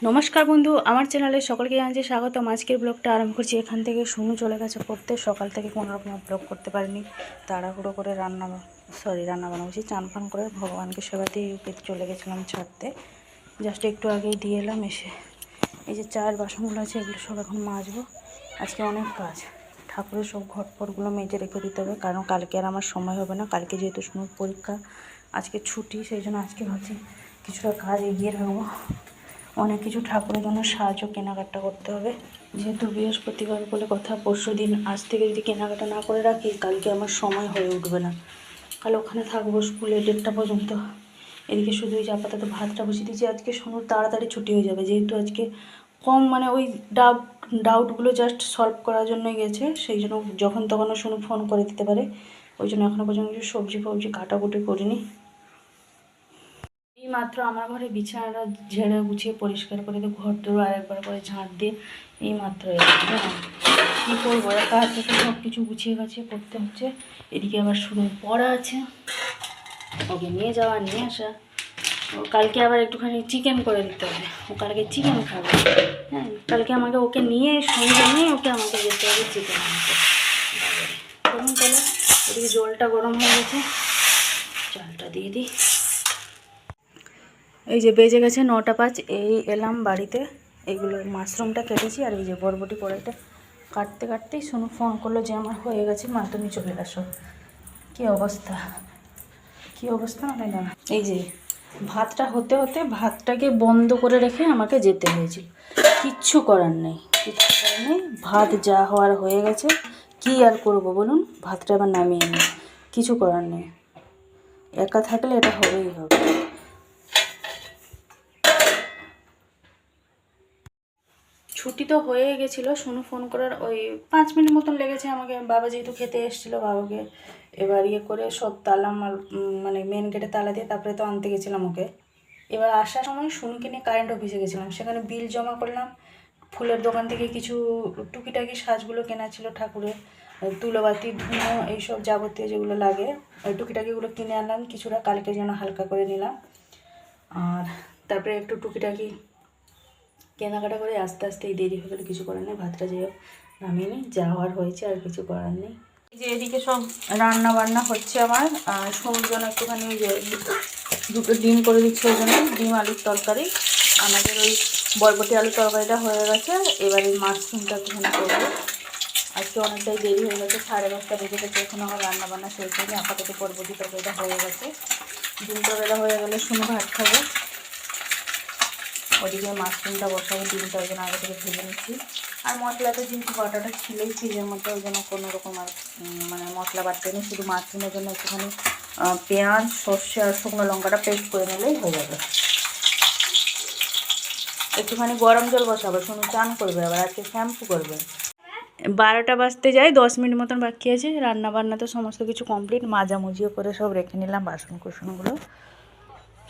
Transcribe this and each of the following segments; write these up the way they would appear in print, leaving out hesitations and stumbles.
নমস্কার বন্ধু, আমার চ্যানেলে সকলকে জানাচ্ছি স্বাগতম। আজকের ব্লগটা আরম্ভ করছি এখান থেকে। শুনু চলে গেছে পড়তে, সকাল থেকে কোনো রকম ব্লগ করতে পারিনি। তাড়াহুড়ো করে রান্না বানাচ্ছি, চান ফান করে ভগবানকে সেবা দিয়ে চলে গেছিলাম ছাড়তে। জাস্ট একটু আগেই দিয়ে এলাম। এসে এই যে চায়ের বাসনগুলো আছে, এগুলো সব এখন মাজবো। আজকে অনেক কাজ, ঠাকুরের সব ঘটপটগুলো মেজে রেখে দিতে হবে, কারণ কালকে আর আমার সময় হবে না। কালকে যেহেতু শুনুর পরীক্ষা, আজকে ছুটি, সেই জন্য আজকে ভাবছি কিছুটা কাজ এগিয়ে রাখবো। অনেক কিছু ঠাকুরের জন্য সাহায্য কেনাকাটা করতে হবে, যেহেতু বৃহস্পতিবার বলে কথা। পরশু দিন আজ থেকে যদি কেনাকাটা না করে রাখি, কালকে আমার সময় হয়ে উঠবে না। কাল ওখানে থাকবো স্কুলে 1:30টা পর্যন্ত। এদিকে শুধু ওই আপাতত ভাতটা বসিয়ে দিয়েছি। আজকে শুনুর তাড়াতাড়ি ছুটি হয়ে যাবে, যেহেতু আজকে কম ওই ডাউটগুলো জাস্ট সলভ করার জন্যই গেছে। সেই জন্য যখন তখনও শুনু ফোন করে দিতে পারে। ওই জন্য এখনও পর্যন্ত কিছু সবজি কাটাকুটি করিনি। এই মাত্র আমার ঘরে বিছানাটা ঝেড়ে গুছিয়ে পরিষ্কার করে দিয়ে ঘর দৌড় আরেকবার করে ঝাঁট দিয়ে এই মাত্র কী করবো, একা হাতে তো সব কিছু গুছিয়ে গাছিয়ে করতে হচ্ছে। এদিকে আবার শুরু পড়া আছে, ওকে নিয়ে যাওয়া নিয়ে আসা। ও কালকে আবার একটুখানি চিকেন করে দিতে হবে, ও কালকে চিকেন খাবে। হ্যাঁ, কালকে ওকে নিয়ে সঙ্গে নিয়ে আমাকে যেতে হবে চিকেন আনতে। তখন তাহলে এদিকে জলটা গরম হয়ে গেছে, চালটা দিয়ে দিই। এই যে বেজে গেছে 9টা 5, এই এলাম বাড়িতে। এইগুলো মাশরুমটা কেটেছি, আর এই যে বরবটি কড়াইটা কাটতে কাটতেই শুনু ফোন করলো যে আমার হয়ে গেছে মা, তুমি চলে আসো। কী অবস্থা মানে না। এই যে ভাতটা হতে হতে ভাতটাকে বন্ধ করে রেখে আমাকে যেতে হয়েছিল। কিচ্ছু করার নেই। ভাত যা হওয়ার হয়ে গেছে, কি আর করব বলুন। ভাতটা আবার নামিয়ে নিই, কিছু করার নেই। একা থাকলে এটা হবেই হবে। ছুটি তো হয়ে গেছিলো। শুনু ফোন করার ওই 5 মিনিট মতন লেগেছে আমাকে। বাবা যেহেতু খেতে এসেছিলো, বাবাকে এবার করে সব তালা মেন গেটে তালা দিয়ে তারপরে তো আনতে গেছিলাম ওকে। এবার আসার সময় শুনুকে নিয়ে কারেন্ট অফিসে গেছিলাম, সেখানে বিল জমা করলাম। ফুলের দোকান থেকে কিছু টুকিটাকি সাজগুলো কেনা ছিল ঠাকুরের, তুলোবাতি, ধুনো, এইসব যাবতীয় যেগুলো লাগে ওই টুকিটাকিগুলো কিনে আনলাম। কিছুটা কালকে যেন হালকা করে নিলাম। আর তারপরে একটু টুকিটাকি কেনাকাটা করে আস্তে আস্তে এই দেরি হয়ে গেলে কিছু করার নেই। ভাতটা যে নামিয়ে নিই, যা হওয়ার হয়েছে, আর কিছু করার নেই। এই যে এদিকে সব রান্না বান্না হচ্ছে আমার। শুনুর জন্য একটুখানি ওই যে 2টো ডিম করে দিচ্ছে, ওই জন্য ডিম আলুর তরকারি। আমাদের ওই বরবটি আলুর তরকারিটা হয়ে গেছে, এবার এই মাশরুমটা একটুখানি করবো। আজকে অনেকটাই দেরি হয়ে গেছে, 10:30টা বেজে গেছে, এখন আমার রান্না বান্না শেষ হয়নি। আপাতত বরবটি তরকারিটা হয়ে গেছে। ডিম তরকারিটা হয়ে গেলে শুনু ভাত খাবো। ওদিকে মাশরুমটা বসাবো, ডিমটা ওই জন্য আগে থেকে ভেজে নিচ্ছি। আর মশলাটা যেহেতু বাটাটা ছিলই ফ্রিজের মধ্যে, ওই জন্য কোনো রকম আর মশলা বাটতে নেই। শুধু মাশরুমের জন্য একটুখানি পেঁয়াজ, সর্ষে আর শুকনো লঙ্কাটা পেস্ট করে নিলেই হয়ে যাবে। একটুখানি গরম জল বসাবো, শুনু চান করবে, আবার আজকে শ্যাম্পু করবে। 12টা বাজতে যায়, 10 মিনিট মতন বাকি আছে। রান্না বান্না তো সমস্ত কিছু কমপ্লিট, মাজামুজিও করে সব রেখে নিলাম বাসন কুসনগুলো।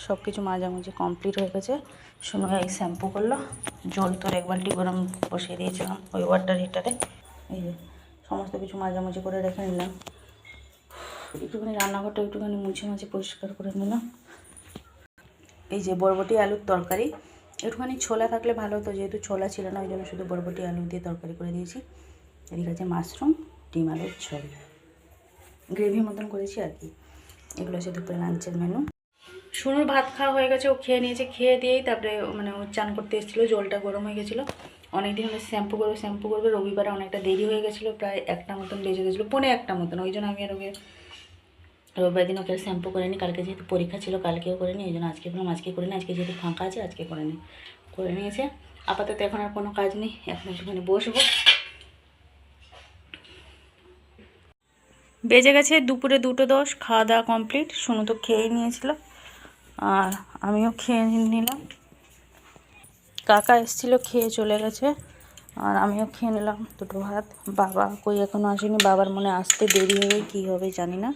সব কিছু মাজামুজি কমপ্লিট হয়ে গেছে। শুনো এই শ্যাম্পু করলো, জল তোর 1 বালতি গরম বসিয়ে দিয়েছিলাম ওই ওয়াটার হিটারে। এই যে সমস্ত কিছু মাজামুজি করে রেখে নিলাম। একটুখানি রান্নাঘরটা একটুখানি মুছে পরিষ্কার করে নিলাম। এই যে বরবটি আলুর তরকারি, একটুখানি ছোলা থাকলে ভালো হতো, যেহেতু ছোলা ছিল না, ওই জন্য শুধু বরবটি আলু দিয়ে তরকারি করে দিয়েছি। এদিকে আছে মাশরুম, ডিম আলুর ঝোল, গ্রেভি মতন করেছি আর কি। এগুলো হচ্ছে দুপুরে লাঞ্চের মেনু। শুনুর ভাত খাওয়া হয়ে গেছে, ও খেয়ে নিয়েছে। খেয়ে দিয়েই তারপরে ও চান করতে এসেছিলো, জলটা গরম হয়ে গেছিলো। অনেকদিন হলে শ্যাম্পু করবে। রবিবারে অনেকটা দেরি হয়ে গেছিলো, প্রায় 1টা মতন বেজে গেছিলো, 1:45 মতন। ওই জন্য আমি আর ওকে রবিবার দিন ওকে শ্যাম্পু করে নিই। কালকে যেহেতু পরীক্ষা ছিল, কালকেও করে নিই, ওই জন্য আজকে করলাম। আজকে করে নিই, আজকে যেহেতু ফাঁকা আছে আজকে করে নিয়েছে। আপাতত এখন আর কোনো কাজ নেই, এখন একটুখানি বসবো। বেজে গেছে দুপুরে 2:10, খাওয়া দাওয়া কমপ্লিট। শুনু তো খেয়েই নিয়েছিল, আর আমিও খেয়ে নিলাম। কাকা এসেছিলো, খেয়ে চলে গেছে, আর আমিও খেয়ে নিলাম 2টো ভাত। বাবা কই এখনও আসেনি, বাবার মনে আসতে দেরি হবে, কী হবে জানি না।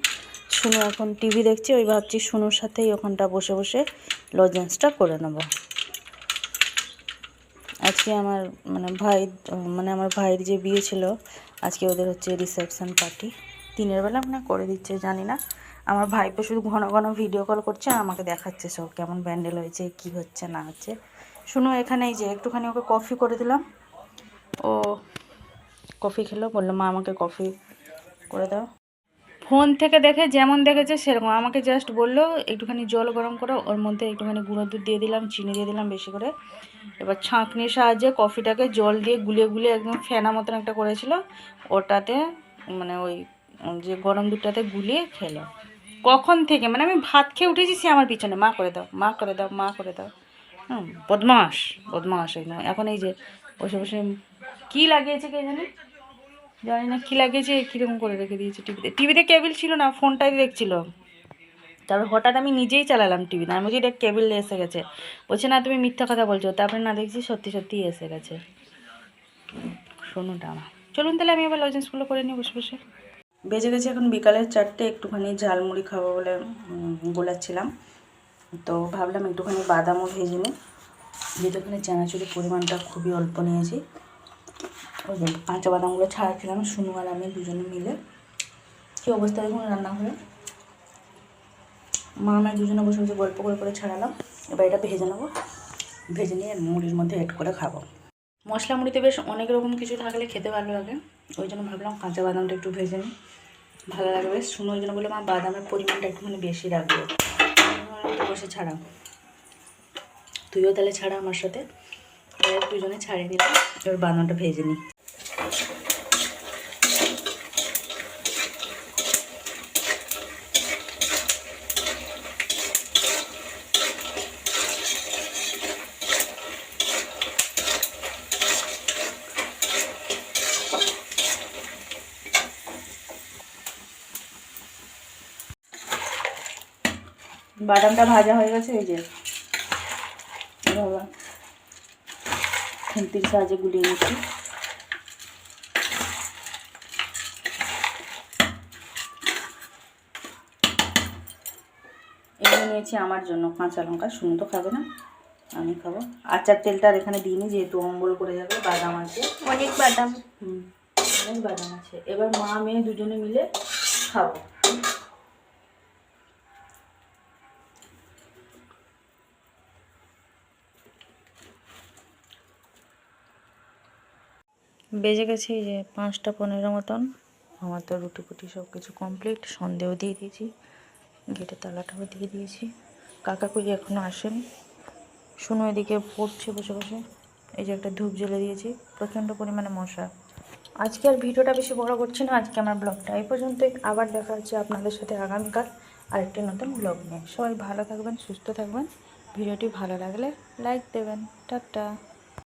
শুনু এখন টিভি দেখছে, ওই ভাবছি শুনুর সাথেই ওখানটা বসে বসে লজেন্সটা করে নেব। আজকে আমার আমার ভাইয়ের যে বিয়ে ছিল, আজকে ওদের হচ্ছে রিসেপশন পার্টি। 3-এর বেলা করে দিচ্ছে জানি না। আমার ভাইপো শুধু ঘন ঘন ভিডিও কল করছে আর আমাকে দেখাচ্ছে সব কেমন ব্যান্ডেল হয়েছে, কি হচ্ছে না হচ্ছে শুনো এখানে এই যে একটুখানি ওকে কফি করে দিলাম, ও কফি খেলো, বললো মা আমাকে কফি করে দাও। ফোন থেকে দেখে যেমন দেখেছে সেরকম, আমাকে জাস্ট বললো একটুখানি জল গরম করো, ওর মধ্যে একটুখানি গুঁড়ো দুধ দিয়ে দিলাম, চিনি দিয়ে দিলাম বেশি করে। এবার ছাঁকনির সাহায্যে কফিটাকে জল দিয়ে গুলিয়ে গুলিয়ে একদম ফেনা মতন একটা করেছিল, ওটাতে মানে ওই যে গরম দুধটাতে গুলিয়ে খেলো। কখন থেকে মানে আমি ভাত খেয়ে উঠেছি, সে আমার পিছনে মা করে দাও, মা করে দাও, মা করে দাও। বদমাস বদমাস একদম। এখন এই যে বসে বসে কী লাগিয়েছে কে জানি, জানি না কী লাগিয়েছে, কীরকম করে রেখে দিয়েছে টিভিতে কেবিল ছিল না, ফোনটাই দেখছিল। তারপর হঠাৎ আমি নিজেই চালালাম টিভিতে, আমি বলছি দেখ কেবিল এসে গেছে, বলছে না তুমি মিথ্যা কথা বলছো, তারপরে না দেখছি সত্যি সত্যিই এসে গেছে। শোনোটা আমার, চলুন তাহলে আমি আবার লজেন্সগুলো করে নিই বসে বসে। বেজে গেছে এখন বিকালের 4টে, একটুখানি ঝালমুড়ি খাবো বলে গোলাচ্ছিলাম, তো ভাবলাম একটুখানি বাদামও ভেজে নিই, যেহেতু এখানে চানাচুরির পরিমাণটা খুবই অল্প নিয়েছি। ওই যে কাঁচা বাদামগুলো ছাড়াচ্ছিলাম শুনু আর আমি দুজনে মিলে। কী অবস্থা দেখুন রান্নাঘরে, মা আমি দুজনে বসে বসে গল্প করে করে ছাড়ালাম। এবার এটা ভেজে নেবো, ভেজে নিয়ে মুড়ির মধ্যে এড করে খাবো। মশলা মুড়িতে বেশ অনেক রকম কিছু থাকলে খেতে ভালো লাগে, ওই জন্য ভাবলাম কাঁচা বাদামটা একটু ভেজে নিই, ভালো লাগবে বেশ। শুনো ওই জন্য বলে মা বাদামের পরিমাণটা একটুখানি বেশি রাখবে, বসে ছাড়া, তুইও তাহলে ছাড়া আমার সাথে। দুজনে ছাড়িয়ে নিলাম, এবার বাদামটা ভেজে নিই। বাদামটা ভাজা হয়ে গেছে, এই যে বাবা খুন্তির সাহায্যে গুলিয়ে নিচ্ছি। এনে নিয়েছি আমার জন্য কাঁচা লঙ্কা, শুনে তো খাবে না, আমি খাবো। আচার তেলটা আর এখানে দিইনি, যেহেতু অম্বল করে যাবে। বাদাম আছে অনেক, বাদাম অনেক বাদাম আছে। এবার মা মেয়ে দুজনে মিলে খাবো। বেজে গেছে এই যে 5টা 15 মতন, আমার তো রুটি ফুটি সব কিছু কমপ্লিট, সন্দেহ দিয়ে দিয়েছি, গেটে তালাটাও দিয়ে দিয়েছি। কাকা কুলি এখনও আসেনি, শুনো এদিকে পড়ছে বসে বসে। এই যে একটা ধূপ জ্বেলে দিয়েছি, প্রচণ্ড পরিমাণে মশা। আজকে আর ভিডিওটা বেশি বড় করছি না, আজকে আমার ব্লগটা এই পর্যন্তই। আবার দেখা হচ্ছে আপনাদের সাথে আগামীকাল আরেকটি নতুন ব্লগ নিয়ে। সবাই ভালো থাকবেন, সুস্থ থাকবেন। ভিডিওটি ভালো লাগলে লাইক দেবেন। টাটা।